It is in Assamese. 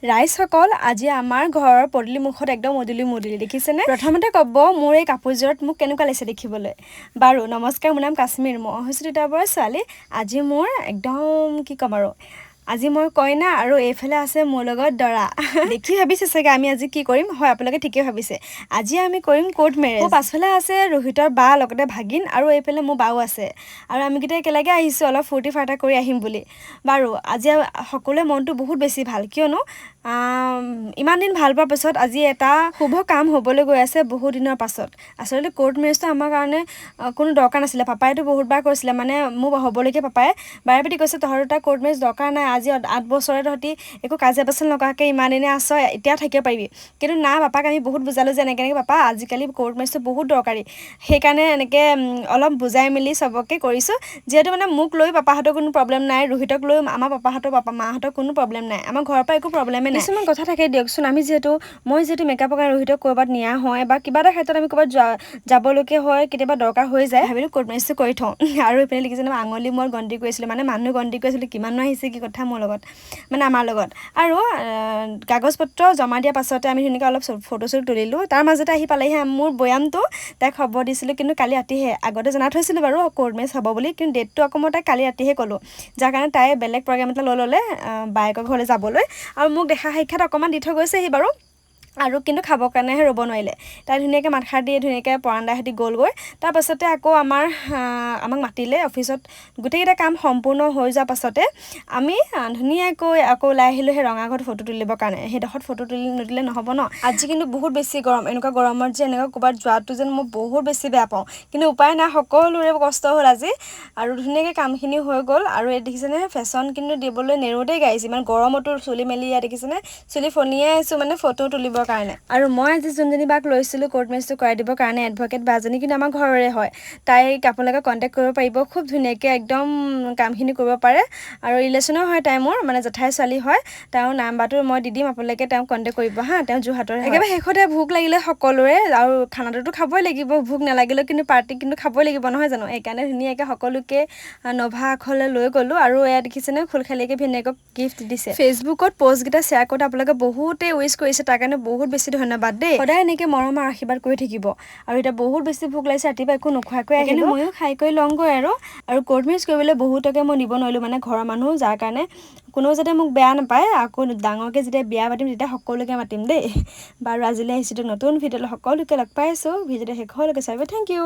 ৰাইজসকল আজি আমাৰ ঘৰৰ পদূলি মুখত একদম মদুলি দেখিছেনে? প্ৰথমতে ক'ব মোৰ এই কাপোৰযোৰত মোক কেনেকুৱা লাগিছে দেখিবলৈ। বাৰু নমস্কাৰ, মোৰ নাম কাশ্মীৰ, মই হৈছোঁ তিতাবৰৰ ছোৱালী। আজি মোৰ একদম কি ক'ম আৰু, আজি মই কইনা আৰু এইফালে আছে মোৰ লগত দৰা। দেখি ভাবিছে চাগে আমি আজি কি কৰিম? হয়, আপোনালোকে ঠিকেই ভাবিছে, আজি আমি কৰিম কোৰ্ট মেৰেজ। মোৰ পাছফালে আছে ৰোহিতৰ বা লগতে ভাগিন, আৰু এইফালে মোৰ বাও আছে, আৰু আমিকেইটা একেলগে আহিছোঁ অলপ ফূৰ্তি ফাৰ্তা কৰি আহিম বুলি। বাৰু আজি সকলোৱে মনটো বহুত বেছি ভাল, কিয়নো ইমান দিন ভাল পোৱাৰ পাছত আজি এটা শুভ কাম হ'বলৈ গৈ আছে বহুত দিনৰ পাছত। আচলতে কোৰ্ট মেৰেজটো আমাৰ কাৰণে কোনো দৰকাৰ নাছিলে। পাপাইতো বহুতবাৰ কৈছিলে, মানে মোৰ হ'বলৈকে পাপাই বাৰে পাতি কৈছে তহঁতৰ তাৰ কোৰ্ট মেৰেজ দৰকাৰ নাই, আজি 8 বছৰে তহঁতি একো কাজিয়া পেচাল নকৰাকৈ ইমান দিনে আছ, এতিয়া থাকিব পাৰিবি। কিন্তু না, পাপাক আমি বহুত বুজালোঁ যে এনেকৈ পাপা আজিকালি কোৰ্ট মেৰেজটো বহুত দৰকাৰী। সেইকাৰণে এনেকৈ অলপ বুজাই মেলি চবকে কৰিছোঁ, যিহেতু মানে মোক লৈ পাপাহঁতৰ কোনো প্ৰব্লেম নাই, ৰোহিতক লৈ আমাৰ পাপাহঁতৰ মাহঁতৰ কোনো প্ৰব্লেম নাই, আমাৰ ঘৰৰ পৰা একো প্ৰব্লেমেই নাই। কিছুমান কথা থাকে দিয়কচোন, মই যিহেতু মেকআপৰ কাৰণে ৰোহিতক ক'ৰবাত নিয়া হয় বা কিবা এটা ক্ষেত্ৰত আমি ক'ৰবাত যাবলগীয়া হয়, কেতিয়াবা দৰকাৰ হৈ যায়, ভাবিলোঁ কোৰ্ট মেৰেজটো কৰি থওঁ। আৰু এইপিনে লিখিছে নহয় আঙুলি মই গন্তি কৰিছিলোঁ, মানে মানুহ গন্তি কৰিছিলোঁ কিমাননো আহিছে কি কথা মোৰ লগত, মানে আমাৰ লগত। আৰু কাগজ পত্ৰ জমা দিয়াৰ পাছতে আমি ধুনীয়াকৈ অলপ ফটো চটো তুলিলোঁ। তাৰ মাজতে আহি পালেহি মোৰ বৈয়ামটো, তাইক খবৰ দিছিলোঁ, কিন্তু কালি ৰাতিহে, আগতে জনাই থৈছিলোঁ বাৰু কোৰ্ট মেৰেজ হ'ব বুলি, কিন্তু ডেটটো আকৌ মই তাইক কালি ৰাতিহে ক'লোঁ, যাৰ কাৰণে তাই বেলেগ প্ৰগ্ৰেম এটা লৈ ল'লে বায়েকৰ ঘৰলৈ যাবলৈ, আৰু মোক দেখা সাক্ষাৎ অকণমান দি থৈ গৈছেহি বাৰু, আৰু কিন্তু খাবৰ কাৰণেহে ৰ'ব নোৱাৰিলে। তাই ধুনীয়াকৈ মাতষাৰ দি ধুনীয়াকৈ পৰাণ্ডাৰ সৈতে গ'লগৈ। তাৰপাছতে আকৌ আমাক মাতিলে অফিচত। গোটেইকেইটা কাম সম্পূৰ্ণ হৈ যোৱাৰ পাছতে আমি ধুনীয়াকৈ আকৌ ওলাই আহিলোঁ সেই ৰঙাঘৰত ফটো তুলিবৰ কাৰণে। সেইডোখৰত ফটো নুতুলিলে নহ'ব ন। আজি কিন্তু বহুত বেছি গৰম, এনেকুৱা গৰমত যে এনেকুৱা ক'ৰবাত যোৱাটো যেন মই বহুত বেছি বেয়া পাওঁ, কিন্তু উপায় নাই, সকলোৰে কষ্ট হ'ল আজি। আৰু ধুনীয়াকৈ কামখিনি হৈ গ'ল। আৰু এই দেখিছেনে ফেশ্বন কিন্তু দিবলৈ নেৰোঁতেই গাইছে, ইমান গৰমতো চুলি মেলি ইয়াত দেখিছেনে চুলি ফনিয়াই আছোঁ মানে ফটো তুলিবৰ কাৰণে। আৰু মই আজি যোনজনী বাক লৈছিলোঁ কোৰ্ট মেৰেজটো কৰাই দিবৰ কাৰণে, এডভকেট বাজনী, কিন্তু আমাৰ ঘৰৰে হয়। তাইক আপোনালোকে কণ্টেক্ট কৰিব পাৰিব, খুব ধুনীয়াকৈ একদম কামখিনি কৰিব পাৰে, আৰু ৰিলেশ্যনো হয় তাই মোৰ, মানে জেঠাই ছোৱালী হয়। তেওঁৰ নাম্বাৰটো মই দি দিম, আপোনালোকে তেওঁক কণ্টেক্ট কৰিব হা, তেওঁ যোৰহাটৰ। একেবাৰে শেষতে ভোক লাগিলে সকলোৰে, আৰু খানাটোতো খাবই লাগিব, ভোক নালাগিলেও কিন্তু পাৰ্টি কিন্তু খাবই লাগিব নহয় জানো। সেইকাৰণে ধুনীয়াকৈ সকলোকে নভা আখৰলৈ লৈ গ'লোঁ। আৰু এয়া দেখিছেনে খুলখালীয়াকৈ ভিনিয়েকক গিফ্ট দিছে। ফেচবুকত পষ্টকেইটা শ্বেয়াৰ কৰোঁতে আপোনালোকে বহুতেই উইচ কৰিছে, তাৰ কাৰণে বহুত বেছি ধন্যবাদ দেই। সদায় এনেকৈ মৰম আৰু আশীৰ্বাদ কৰি থাকিব। আৰু এতিয়া বহুত বেছি ভোক লাগিছে, ৰাতিপুৱা একো নোখোৱাকৈ আহিলোঁ, ময়ো খাই কৰি লওঁগৈ। আৰু কোৰ্ট মেৰেজ কৰিবলৈ বহুতকে মই নিব নোৱাৰিলোঁ, মানে ঘৰৰ মানুহ, যাৰ কাৰণে কোনেও যাতে মোক বেয়া নাপায়। আকৌ ডাঙৰকৈ যেতিয়া বিয়া পাতিম তেতিয়া সকলোকে মাতিম দেই। বাৰু আজিলৈ আহিছোঁ নতুন ভিডিঅ'লৈ, সকলোকে লগ পাই আছোঁ। ভিডিঅ'টো শেষ হোৱালৈকে চাই থেংক ইউ।